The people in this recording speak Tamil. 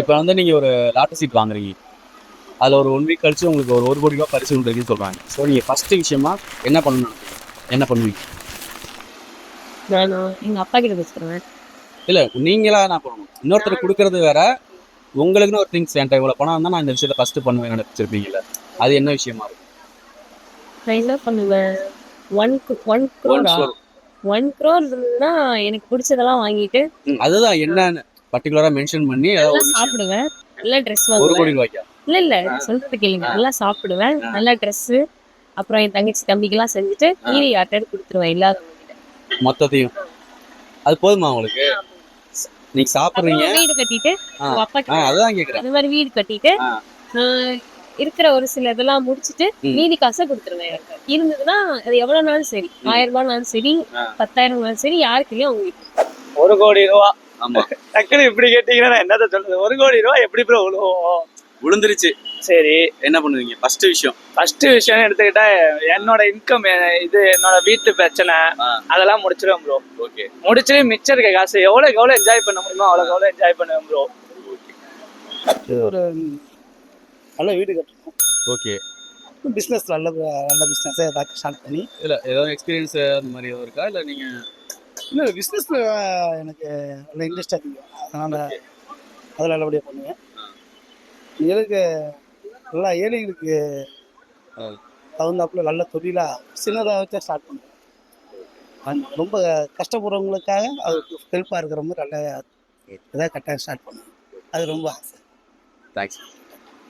இப்போ வந்து நீங்கள் ஒரு லாட்டரி சீட் வாங்குறீங்க, அதில் ஒரு 1 வீக் கழிச்சு உங்களுக்கு ஒரு 1 கோடி ரூபா பரிசு இருக்குன்னு சொல்கிறாங்க. ஸோ நீங்கள் ஃபஸ்ட்டு விஷயமா என்ன பண்ணணும், என்ன பண்ணுவீங்க? நானும் எங்க அப்பா கிட்ட பேசுறேன். இல்லை, நீங்களா என்ன பண்ணணும்? இன்னொருத்தர் கொடுக்கறது வேற, உங்களுக்குன்னு ஒரு திங்ஸ் என்கிட்ட இவ்வளோ பணம் இருந்தால் நான் இந்த விஷயத்தை ஃபஸ்ட்டு பண்ணுவேன் நினச்சிருப்பீங்கல்ல, அது என்ன விஷயமா இருக்கும்? நான் என்ன பண்ணுவேன், ஒன் ஒன் க்ரோரா 1 crore இருந்தா எனக்கு பிடிச்சதெல்லாம் வாங்கிட்டு அதுதான் என்னன்னு பர்டிகுலராக மென்ஷன் பண்ணி நல்லா சாப்பிடுவேன், நல்ல ட்ரெஸ் வாங்குவேன். 1 கோடி ரூபாய்க்கா? இல்ல சொல்றது கேளுங்க. நல்லா சாப்பிடுவேன், நல்ல ட்ரெஸ், அப்புறம் என் தங்கச்சி தம்பிக்கெல்லாம் செஞ்சுட்டு மீதி யார்கிட்ட கொடுத்துருவேன் இல்லாதவங்க கிட்ட. மொத்தத்தையும். அது போதுமா உங்களுக்கு? நீங்க சாப்பிடுறீங்க, வீடு கட்டிட்டு அப்பா அதுதான் கேக்குறேன். அந்த மாதிரி வீடு கட்டிட்டு இருக்கிற ஒரு சில இதெல்லாம் முடிச்சுட்டு மீதி காசை கொடுத்துருவேன். இருந்ததுன்னா அது எவ்வளவு நாளும் சரி, 1000 ரூபாய்னாலும் சரி, 10,000 சரி, யாருக்குலயும் உங்களுக்கு 1 கோடி ரூபா. ஆமா, டக்குனு இப்படி கேட்டீங்கன்னா நான் என்னத்த சொல்றது? 1 கோடி ரூபா எப்படி ப்ரோ விழுவோம்? விழுந்துருச்சு. சரி, என்ன பண்ணுவீங்க ஃபர்ஸ்ட் விஷயம்? ஃபர்ஸ்ட் விஷயம் எடுத்துக்கிட்டா என்னோட இன்கம், இது என்னோட வீட்டு பிரச்சனை அதெல்லாம் முடிச்சிருவேன் ப்ரோ. ஓகே, முடிச்சுட்டு மிச்சம் இருக்க காசு எவ்வளோக்கு எவ்வளோ என்ஜாய் பண்ண முடியுமோ அவ்வளோக்கு எவ்வளோ என்ஜாய் பண்ணுவேன் ப்ரோ. ஒரு நல்ல வீடு கட்டணும். ஓகே, பிஸ்னஸ் நல்ல பிஸ்னஸை ஏதாச்சும் ஸ்டார்ட் பண்ணி. இல்லை ஏதாவது எக்ஸ்பீரியன்ஸ் அந்த மாதிரி ஏதாவது இருக்கா, இல்லை நீங்கள்? இல்லை, பிஸ்னஸில் எனக்கு நல்ல இன்ட்ரெஸ்ட் அதிகம், அதனால் அதில் நல்லபடியாக பண்ணுவேன். எனக்கு நல்லா ஏழைகளுக்கு தகுந்தாப்புல நல்ல தொழிலாக சின்னதாக வச்சா ஸ்டார்ட் பண்ணுவேன். ரொம்ப கஷ்டப்படுறவங்களுக்காக அவருக்கு ஹெல்ப்பாக இருக்கிற மாதிரி நல்ல இதாக கட்டாயம் ஸ்டார்ட் பண்ணுவேன். அது ரொம்ப ஆசை. தேங்க்ஸ்.